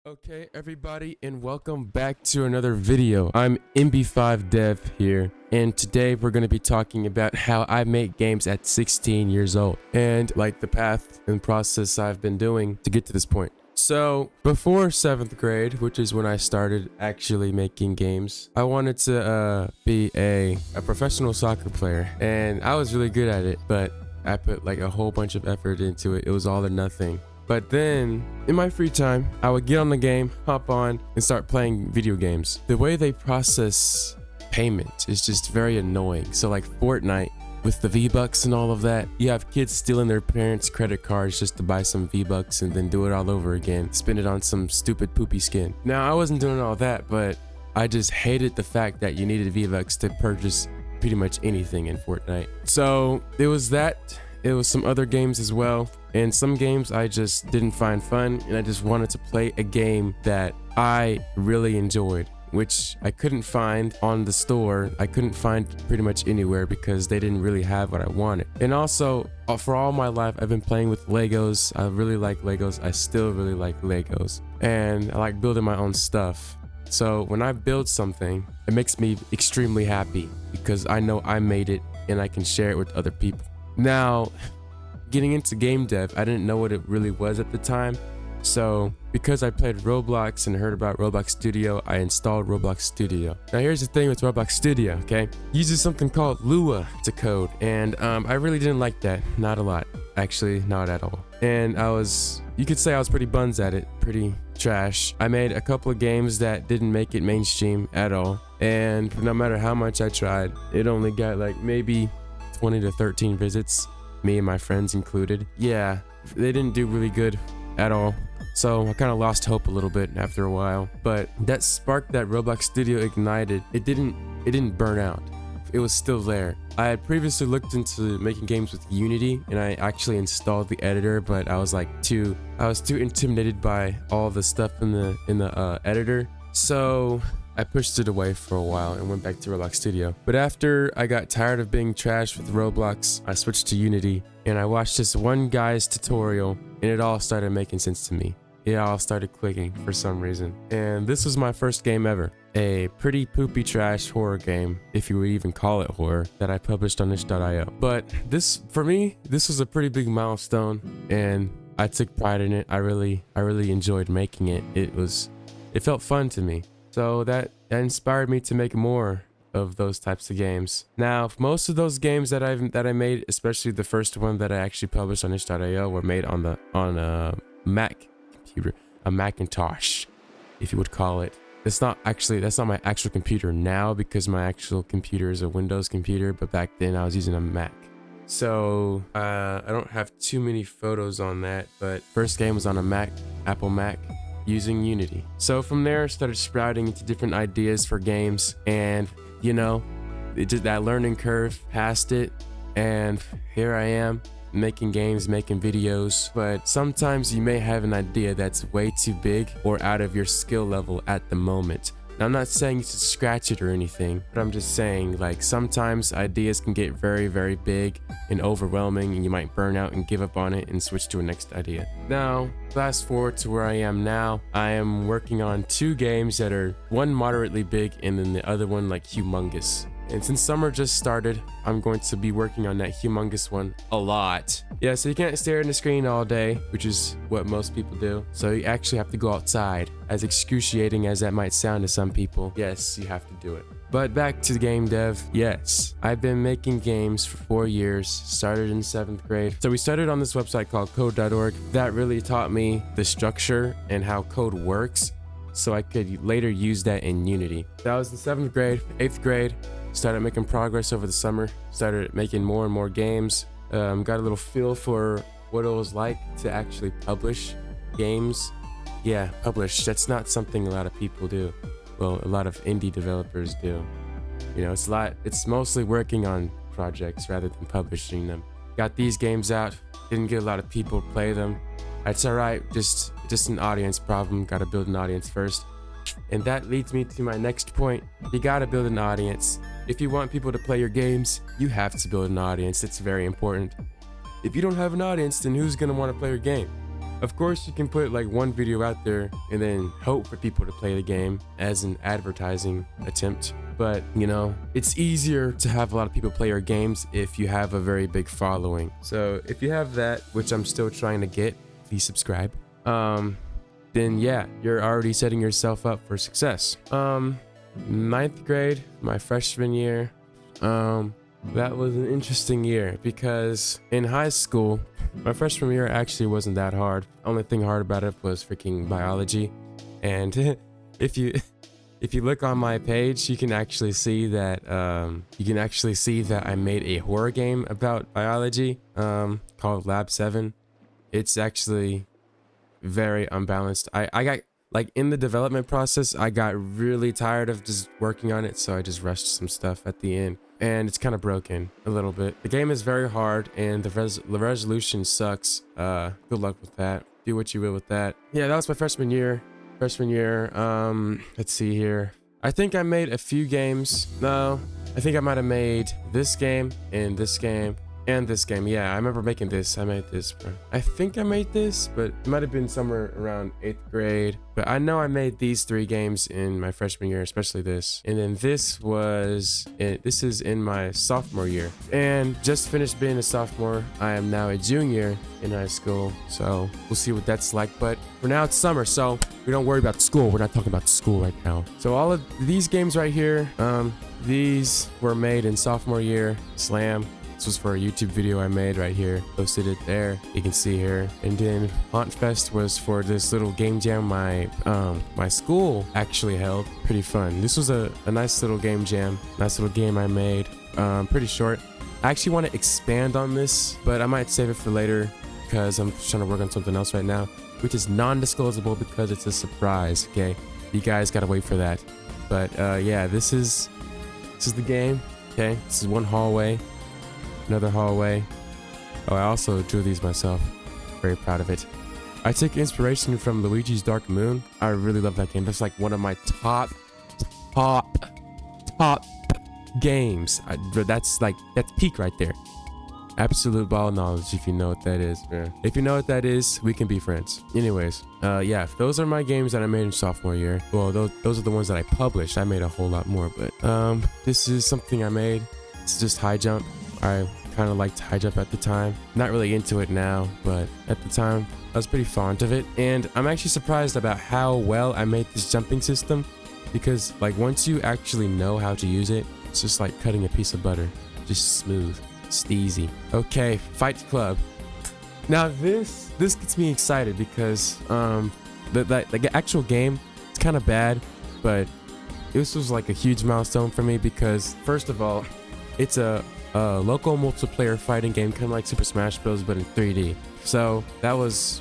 Okay, everybody, and welcome back to another video. I'm MB5Dev here, and today we're going to be talking about how I make games at 16 years old, and like the path and process I've been doing to get to this point. So, before 7th grade, which is when I started actually making games, I wanted to be a professional soccer player, and I was really good at it, but I put like a whole bunch of effort into it. It was all or nothing. But then, in my free time, I would get on the game, hop on, and start playing video games. The way they process payment is just very annoying. So like Fortnite, with the V-Bucks and all of that, you have kids stealing their parents' credit cards just to buy some V-Bucks and then do it all over again. Spend it on some stupid poopy skin. Now, I wasn't doing all that, but I just hated the fact that you needed V-Bucks to purchase pretty much anything in Fortnite. So, it was that. It was some other games as well. And some games I just didn't find fun, and I just wanted to play a game that I really enjoyed, which I couldn't find on the store. I couldn't find pretty much anywhere because they didn't really have what I wanted. And also, for all my life, I've been playing with Legos. I really like Legos. I still really like Legos. And I like building my own stuff. So when I build something, it makes me extremely happy because I know I made it and I can share it with other people. Now, getting into game dev, I didn't know what it really was at the time. So because I played Roblox and heard about Roblox Studio, I installed Roblox Studio. Now here's the thing with Roblox Studio, okay? It uses something called Lua to code, and I really didn't like that. Not a lot, actually, not at all. And you could say I was pretty buns at it, pretty trash. I made a couple of games that didn't make it mainstream at all, and no matter how much I tried, it only got like maybe 20 to 13 visits. Me and my friends included. Yeah, they didn't do really good at all. So I kind of lost hope a little bit after a while. But that spark that Roblox Studio ignited, it didn't burn out. It was still there. I had previously looked into making games with Unity, and I actually installed the editor, but I was too intimidated by all the stuff in the editor. So I pushed it away for a while and went back to Roblox Studio. But after I got tired of being trashed with Roblox, I switched to Unity, and I watched this one guy's tutorial, and it all started making sense to me. It all started clicking for some reason. And this was my first game ever. A pretty poopy trash horror game, if you would even call it horror, that I published on itch.io. But for me, this was a pretty big milestone, and I took pride in it. I really enjoyed making it. It felt fun to me. So that inspired me to make more of those types of games. Now, most of those games that I made, especially the first one that I actually published on itch.io, were made on a Mac computer, a Macintosh, if you would call it. That's not my actual computer now, because my actual computer is a Windows computer, but back then I was using a Mac. So I don't have too many photos on that, but first game was on a Mac, Apple Mac, using Unity. So from there, I started sprouting into different ideas for games, and that learning curve, passed it, and here I am making games, making videos. But sometimes you may have an idea that's way too big or out of your skill level at the moment. Now, I'm not saying you should scratch it or anything, but I'm just saying, like, sometimes ideas can get very, very big and overwhelming, and you might burn out and give up on it and switch to a next idea. Now, fast forward to where I am now. I am working on 2 games that are one moderately big and then the other one like humongous. And since summer just started, I'm going to be working on that humongous one a lot. Yeah, so you can't stare at the screen all day, which is what most people do. So you actually have to go outside. As excruciating as that might sound to some people, yes, you have to do it. But back to game dev, yes, I've been making games for 4 years, started in 7th grade. So we started on this website called code.org. That really taught me the structure and how code works, so I could later use that in Unity. That was in 7th grade. 8th grade, started making progress over the summer, started making more and more games, got a little feel for what it was like to actually publish games. Yeah, publish, that's not something a lot of people do. Well, a lot of indie developers do. It's mostly working on projects rather than publishing them. Got these games out, didn't get a lot of people to play them. That's alright, just an audience problem. Gotta build an audience first. And that leads me to my next point. You gotta build an audience. If you want people to play your games, you have to build an audience. It's very important. If you don't have an audience, then who's gonna want to play your game? Of course, you can put like one video out there and then hope for people to play the game as an advertising attempt. But you know, it's easier to have a lot of people play your games if you have a very big following. So if you have that, which I'm still trying to get, please subscribe. Then yeah, you're already setting yourself up for success. 9th grade, my freshman year, that was an interesting year because in high school, my freshman year actually wasn't that hard. Only thing hard about it was freaking biology. And if you look on my page, you can actually see that I made a horror game about biology called Lab 7. It's actually very unbalanced. I got, like, in the development process, I got really tired of just working on it, so I just rushed some stuff at the end, and it's kind of broken a little bit. The game is very hard, and the resolution sucks. Good luck with that. Do what you will with that. Yeah, that was my freshman year. Let's see here. I think I made a few games. No, I think I might have made this game and this game and this game. Yeah, I remember making this. I made this, bro. I think I made this, but it might have been somewhere around 8th grade. But I know I made these 3 games in my freshman year, especially this. And then this is in my sophomore year. And just finished being a sophomore. I am now a junior in high school. So we'll see what that's like. But for now, it's summer, so we don't worry about school. We're not talking about school right now. So all of these games right here, these were made in sophomore year. Slam. This was for a YouTube video I made right here. Posted it there. You can see here. And then Haunt Fest was for this little game jam my school actually held. Pretty fun. This was a nice little game jam. Nice little game I made. Pretty short. I actually want to expand on this, but I might save it for later because I'm trying to work on something else right now, which is non-disclosable because it's a surprise. Okay, you guys gotta wait for that. But yeah, this is the game. Okay, this is one hallway. Another hallway. Oh, I also drew these myself. Very proud of it. I took inspiration from Luigi's Dark Moon. I really love that game. That's like one of my top games. That's peak right there. Absolute ball knowledge, if you know what that is, man. If you know what that is, we can be friends. Anyways, yeah, those are my games that I made in sophomore year. Well, those are the ones that I published. I made a whole lot more, but this is something I made. It's just high jump. I kind of liked high jump at the time. Not really into it now, but at the time, I was pretty fond of it. And I'm actually surprised about how well I made this jumping system, because like once you actually know how to use it, it's just like cutting a piece of butter. Just smooth. It's easy. Okay, Fight Club. Now this gets me excited because the actual game, it's kind of bad, but this was like a huge milestone for me because first of all, it's a local multiplayer fighting game, kind of like Super Smash Bros, but in 3D. So that was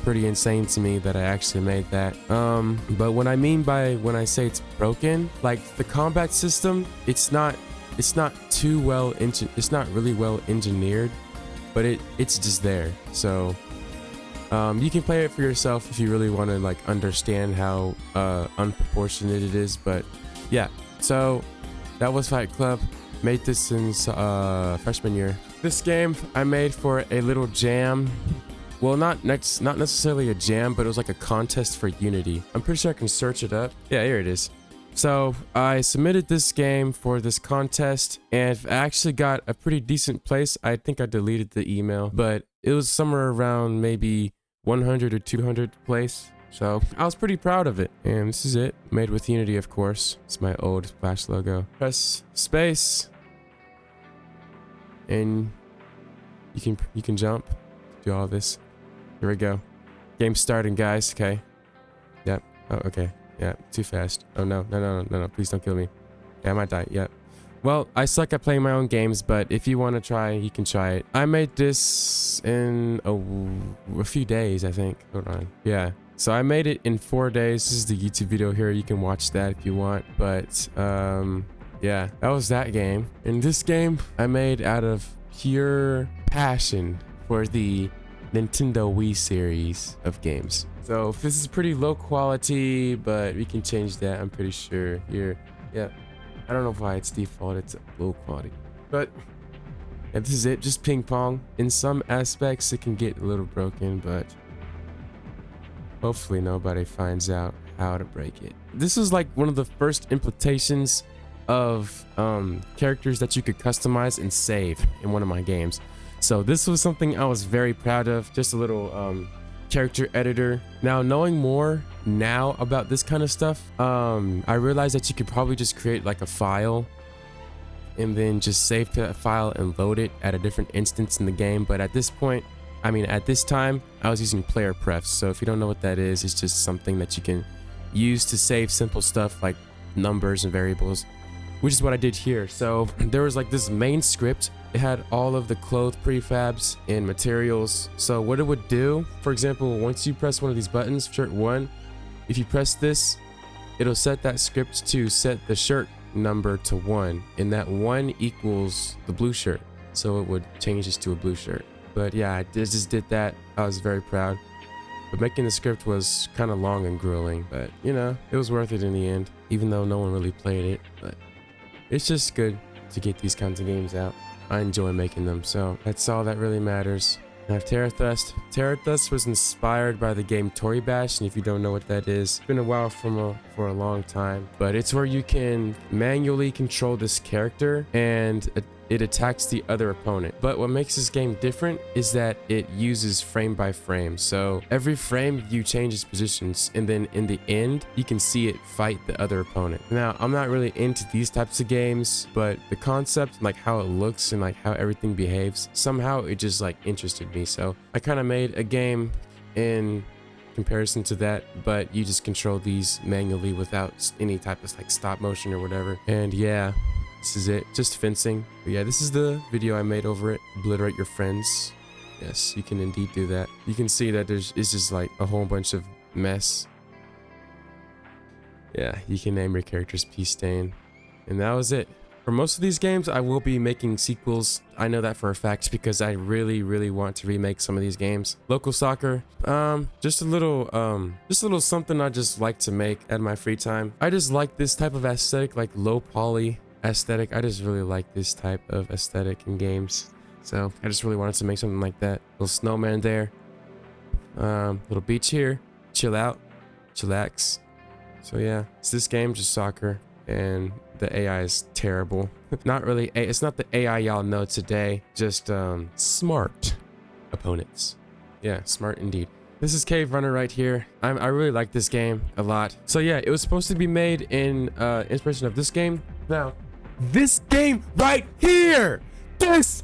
pretty insane to me that I actually made that. But what I mean by when I say it's broken, like the combat system, it's not really well engineered, but it's just there. So you can play it for yourself if you really want to like understand how unproportionate it is. But yeah, so that was Fight Club. Made this since freshman year. This game I made for a little jam. Well, not necessarily a jam, but it was like a contest for Unity. I'm pretty sure I can search it up. Yeah, here it is. So I submitted this game for this contest and I actually got a pretty decent place. I think I deleted the email, but it was somewhere around maybe 100 or 200 place. So I was pretty proud of it. And this is it. Made with Unity, of course. It's my old Flash logo. Press space. And you can jump. Do all this. Here we go. Game starting, guys. Okay. Yep. Oh, okay. Yeah. Too fast. Oh, no. No. Please don't kill me. Yeah, I might die. Yep. Well, I suck at playing my own games, but if you want to try, you can try it. I made this in a few days, I think. Hold on. Yeah. So I made it in 4 days. This is the YouTube video here. You can watch that if you want. But yeah, that was that game. And this game I made out of pure passion for the Nintendo Wii series of games. So this is pretty low quality, but we can change that. I'm pretty sure here. Yeah, I don't know why it's default. It's low quality, but yeah, this is it. Just ping pong. In some aspects, it can get a little broken, but Hopefully nobody finds out how to break it. This is like one of the first implementations of characters that you could customize and save in one of my games. So this was something I was very proud of. Just a little character editor. Now, knowing more now about this kind of stuff, I realized that you could probably just create like a file and then just save that file and load it at a different instance in the game. But at this point, I mean, at this time, I was using player prefs. So if you don't know what that is, it's just something that you can use to save simple stuff like numbers and variables, which is what I did here. So there was like this main script. It had all of the clothes prefabs and materials. So what it would do, for example, once you press one of these buttons, shirt 1, if you press this, it'll set that script to set the shirt number to 1, and that 1 equals the blue shirt. So it would change this to a blue shirt. But yeah, I just did that. I was very proud. But making the script was kind of long and grueling, but you know, it was worth it in the end, even though no one really played it. But it's just good to get these kinds of games out. I enjoy making them, so that's all that really matters. I have Terra Thrust. Terra Thrust was inspired by the game Tory Bash, and if you don't know what that is, it's been a while for a long time, but it's where you can manually control this character and it attacks the other opponent. But what makes this game different is that it uses frame by frame. So every frame you change its positions, and then in the end you can see it fight the other opponent. Now, I'm not really into these types of games, but the concept, like how it looks and like how everything behaves, somehow it just like interested me. So I kind of made a game in comparison to that, but you just control these manually without any type of like stop motion or whatever. And yeah, this is it, just fencing. But yeah, this is the video I made over it. Obliterate your friends. Yes, you can indeed do that. You can see that it's just like a whole bunch of mess. Yeah, you can name your characters Peace Stain. And that was it. For most of these games, I will be making sequels. I know that for a fact because I really want to remake some of these games. Local soccer, just a little something I just like to make at my free time. I just like this type of aesthetic, like low poly aesthetic. I just really like this type of aesthetic in games. So I just really wanted to make something like that. Little snowman there. Little beach here. Chill out. Chillax. So yeah, it's this game, just soccer. And the AI is terrible. Not really, it's not the AI y'all know today. Just smart opponents. Yeah, smart indeed. This is Cave Runner right here. I really like this game a lot. So yeah, it was supposed to be made in inspiration of this game. Now, this game right here, this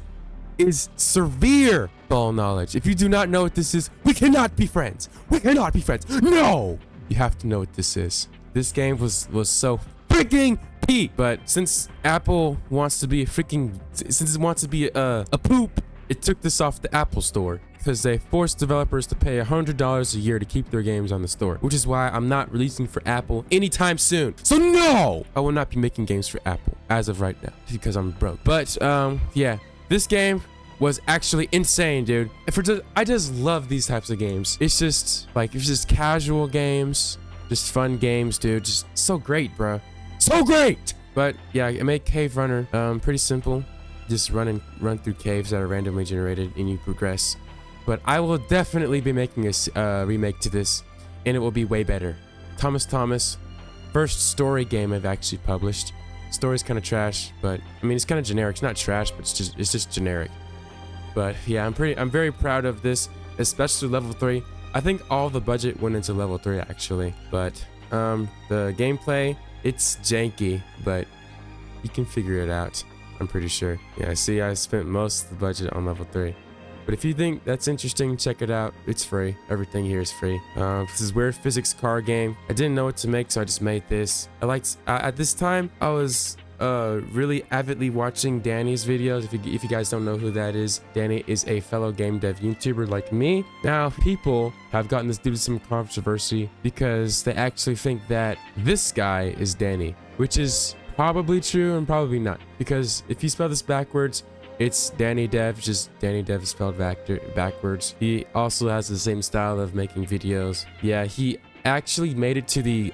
is severe ball knowledge. If you do not know what this is, we cannot be friends. We cannot be friends. No! You have to know what this is. This game was so freaking peak, but since Apple wants to be a freaking, since it wants to be a poop, it took this off the Apple Store because they forced developers to pay $100 a year to keep their games on the store, which is why I'm not releasing for Apple anytime soon. So no, I will not be making games for Apple as of right now because I'm broke. But yeah, this game was actually insane, dude. I just love these types of games. It's just like, it's just casual games, just fun games, dude. Just so great, bro. So great. But yeah, I made Cave Runner pretty simple. Just run through caves that are randomly generated and you progress. But I will definitely be making a remake to this, and it will be way better. Thomas, first story game I've actually published. Story's kind of trash, but I mean, it's kind of generic. It's not trash, but it's just generic. But yeah, I'm very proud of this, especially level 3. I think all the budget went into level 3 actually, but the gameplay, it's janky, but you can figure it out, I'm pretty sure. Yeah, see, I spent most of the budget on level 3. But if you think that's interesting, check it out. It's free. Everything here is free. This is Weird Physics car game. I didn't know what to make, so I just made this. At this time, I was really avidly watching Danny's videos. If you guys don't know who that is, Danny is a fellow game dev YouTuber like me. Now, people have gotten this due to some controversy because they actually think that this guy is Danny, which is probably true and probably not. Because if you spell this backwards, it's Danny Dev, just Danny Dev spelled backwards. He also has the same style of making videos. Yeah, he actually made it to the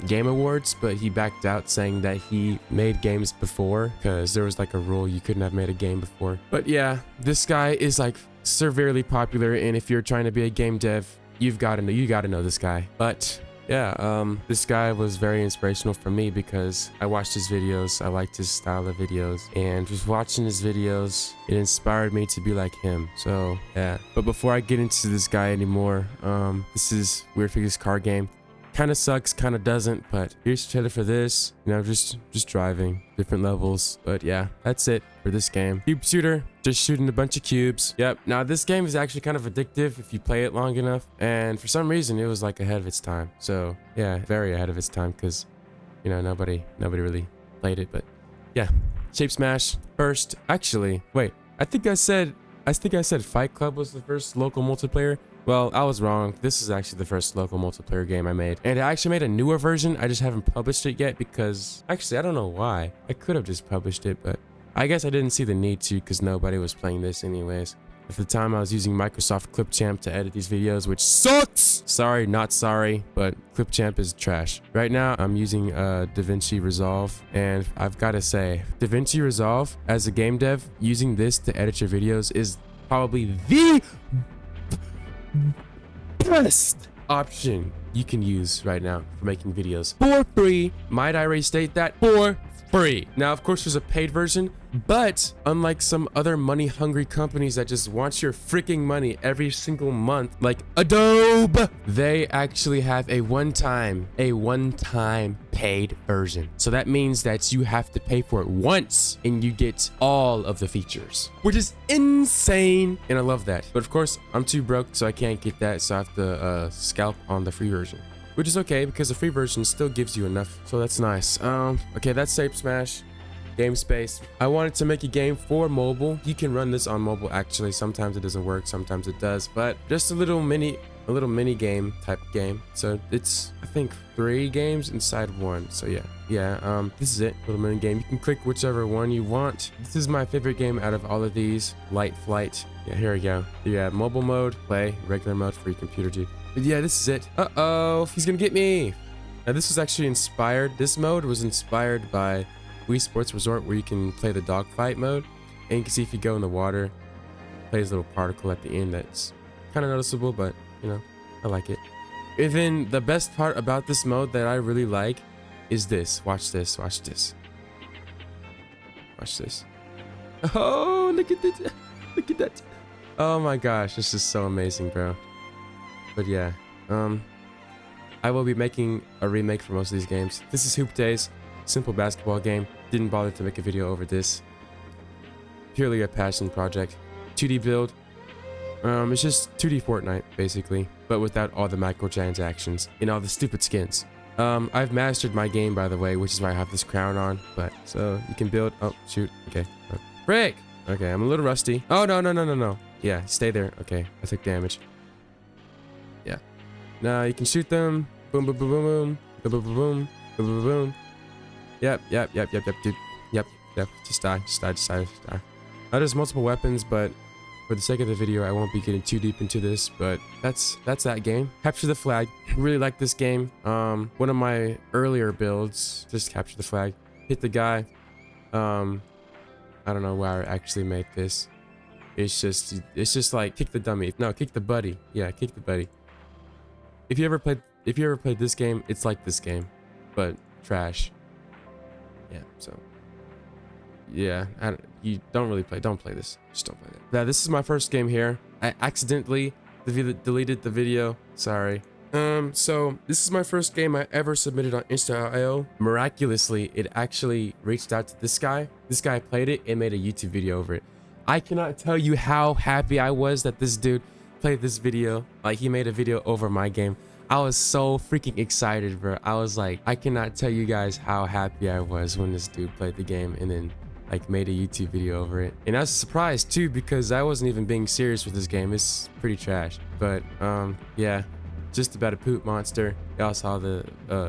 Game Awards, but he backed out saying that he made games before because there was like a rule you couldn't have made a game before. But yeah, this guy is like severely popular, and if you're trying to be a game dev, you gotta know this guy. But yeah, this guy was very inspirational for me because I watched his videos. I liked his style of videos, and just watching his videos, it inspired me to be like him. So yeah, but before I get into this guy anymore, this is Weird Figure's car game. Kind of sucks, kind of doesn't, but here's the trailer for this. You know, just driving different levels. But yeah, that's it for this game. Cube shooter, just shooting a bunch of cubes. Yep. Now this game is actually kind of addictive if you play it long enough, and for some reason it was like ahead of its time. So yeah, very ahead of its time, because you know nobody really played it. But yeah, Shape Smash first. Actually, wait, I think I said Fight Club was the first local multiplayer. Well, I was wrong. This is actually the first local multiplayer game I made. And I actually made a newer version. I just haven't published it yet because... Actually, I don't know why. I could have just published it, but I guess I didn't see the need to because nobody was playing this anyways. At the time, I was using Microsoft Clipchamp to edit these videos, which sucks! Sorry, not sorry, but Clipchamp is trash. Right now, I'm using DaVinci Resolve, and I've got to say, DaVinci Resolve, as a game dev, using this to edit your videos is probably the best option you can use right now for making videos for free. Might I restate that? For free. Now, of course, there's a paid version, but unlike some other money-hungry companies that just want your freaking money every single month, like Adobe, they actually have a one-time paid version. So that means that you have to pay for it once and you get all of the features, which is insane, and I love that. But of course, I'm too broke, so I can't get that, so I have to scalp on the free version. Which is okay because the free version still gives you enough, so that's nice. Okay, that's Shape Smash. Game Space. I wanted to make a game for mobile. You can run this on mobile actually. Sometimes it doesn't work, sometimes it does, but just a little mini game type game. So it's, I think, 3 games inside one. So yeah, this is it. Little mini game. You can click whichever one you want. This is my favorite game out of all of these. Light Flight. Yeah, here we go. Yeah, mobile mode, play, regular mode for your computer too. But yeah, this is it. Uh-oh, he's gonna get me. Now this was actually inspired. This mode was inspired by Wii Sports Resort, where you can play the dogfight mode, and you can see if you go in the water, it plays a little particle at the end that's kind of noticeable, but you know, I like it. Even the best part about this mode that I really like is this. Watch this. Watch this. Watch this. Oh, look at that! Look at that! Oh my gosh, this is so amazing, bro. But yeah, I will be making a remake for most of these games. This is Hoop Days. Simple basketball game. Didn't bother to make a video over this. Purely a passion project. 2D build. It's just 2D Fortnite basically, but without all the microtransactions and all the stupid skins. I've mastered my game, by the way, which is why I have this crown on. But so you can build. Oh shoot. Okay. Frick. Okay, I'm a little rusty. Oh no. Yeah, stay there. Okay, I took damage. Yeah. Now you can shoot them. Boom, boom, boom, boom, boom, boom, boom, boom, boom, boom, boom. Yep, dude. Yep. Just die. Now there's multiple weapons, but for the sake of the video, I won't be getting too deep into this, but that's that game. Capture the flag. Really like this game. One of my earlier builds, just capture the flag. Hit the guy. I don't know why I actually made this. It's just like kick the dummy. No, kick the buddy. Yeah, kick the buddy. If you ever played this game, it's like this game, but trash. Yeah, so yeah, don't play this. Just don't play that. Now this is my first game here. I accidentally deleted the video. Sorry. So this is my first game I ever submitted on Insta.io. Miraculously, it actually reached out to this guy. This guy played it and made a YouTube video over it. I cannot tell you how happy I was that this dude played this video. Like, he made a video over my game. I was so freaking excited, bro. I was like, I cannot tell you guys how happy I was when this dude played the game and then like made a YouTube video over it. And I was surprised too, because I wasn't even being serious with this game. It's pretty trash. But yeah, just about a poop monster. Y'all saw the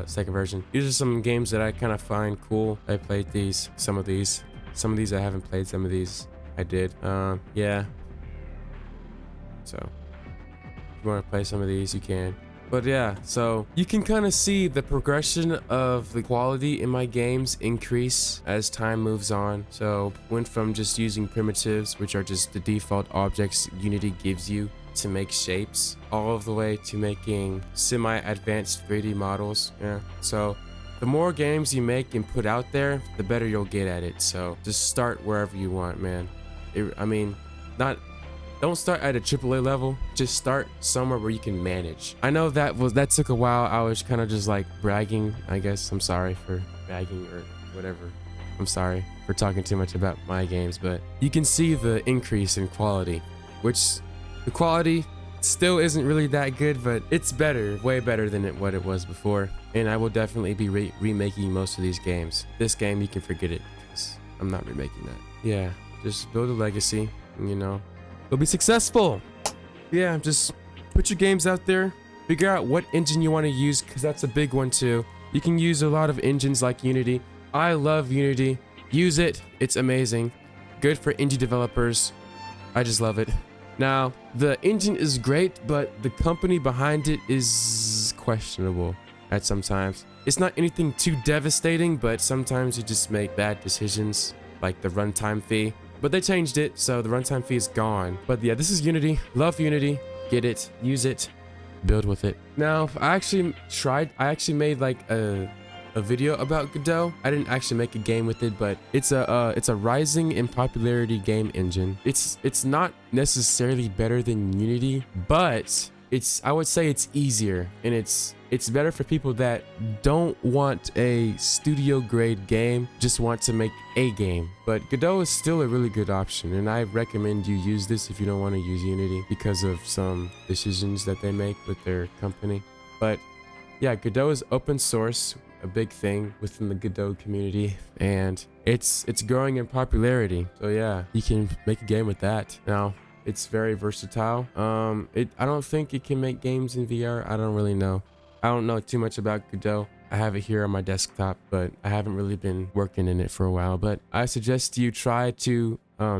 second version. These are some games that I kind of find cool. I played these, some of these I haven't played, some of these I did. Yeah. So if you want to play some of these, you can. But yeah, so you can kind of see the progression of the quality in my games increase as time moves on. So went from just using primitives, which are just the default objects Unity gives you, to make shapes all the way to making semi-advanced 3D models. Yeah, so the more games you make and put out there, the better you'll get at it. So just start wherever you want, man. Don't start at a AAA level. Just start somewhere where you can manage. I know that took a while. I was kind of just like bragging, I guess. I'm sorry for bragging or whatever. I'm sorry for talking too much about my games, but you can see the increase in quality, which the quality still isn't really that good, but it's better, way better than what it was before. And I will definitely be remaking most of these games. This game, you can forget it, because I'm not remaking that. Yeah, just build a legacy, you know. You'll be successful. Yeah, just put your games out there. Figure out what engine you want to use, because that's a big one too. You can use a lot of engines like Unity. I love Unity. Use it. It's amazing. Good for indie developers. I just love it. Now, the engine is great, but the company behind it is questionable at sometimes. It's not anything too devastating, but sometimes you just make bad decisions, like the runtime fee. But they changed it, so the runtime fee is gone. But yeah, this is Unity. Love Unity. Get it. Use it. Build with it. Now, I actually made like a video about Godot. I didn't actually make a game with it, but it's a rising in popularity game engine. It's not necessarily better than Unity, but I would say it's easier, and it's better for people that don't want a studio grade game, just want to make a game. But Godot is still a really good option, and I recommend you use this if you don't want to use Unity because of some decisions that they make with their company. But yeah, Godot is open source, a big thing within the Godot community, and it's growing in popularity. So yeah, you can make a game with that. Now, it's very versatile. I don't think it can make games in VR. I don't really know. I don't know too much about Godot. I have it here on my desktop, but I haven't really been working in it for a while. But I suggest you try to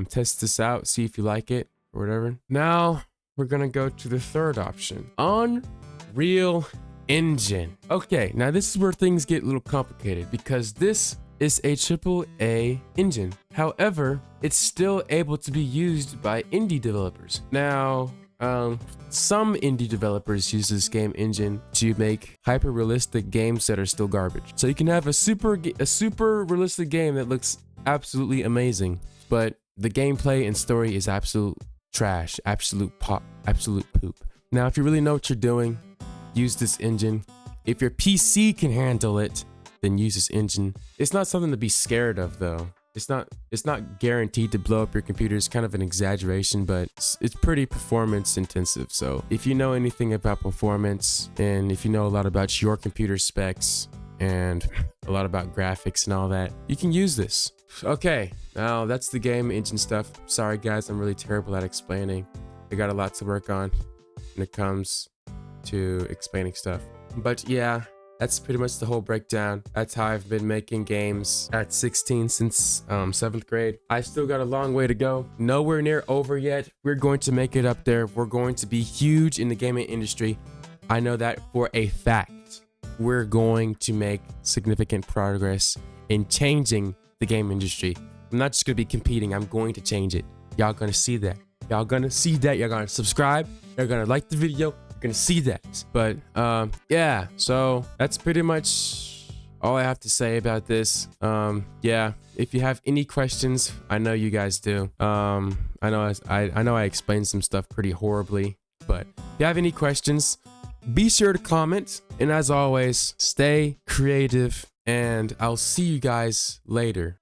test this out, see if you like it or whatever. Now, we're gonna go to the third option. Unreal Engine. Okay, now this is where things get a little complicated because this is a AAA engine. However, it's still able to be used by indie developers. Now, some indie developers use this game engine to make hyper-realistic games that are still garbage. So you can have a super realistic game that looks absolutely amazing, but the gameplay and story is absolute trash, absolute poop. Now, if you really know what you're doing, use this engine. If your PC can handle it, then use this engine. It's not something to be scared of though. It's not guaranteed to blow up your computer. It's kind of an exaggeration, but it's pretty performance intensive. So if you know anything about performance, and if you know a lot about your computer specs and a lot about graphics and all that, you can use this. Okay, now that's the game engine stuff. Sorry guys, I'm really terrible at explaining. I got a lot to work on when it comes to explaining stuff. But yeah, that's pretty much the whole breakdown. That's how I've been making games at 16 since 7th grade. I still got a long way to go. Nowhere near over yet. We're going to make it up there. We're going to be huge in the gaming industry. I know that for a fact. We're going to make significant progress in changing the game industry. I'm not just going to be competing. I'm going to change it. Y'all gonna see that. Y'all gonna see that. Y'all gonna subscribe. You're gonna like the video. Gonna see that. But yeah, so that's pretty much all I have to say about this. Yeah, if you have any questions, I know you guys do. I know I explained some stuff pretty horribly, but if you have any questions, be sure to comment, and as always, stay creative, and I'll see you guys later.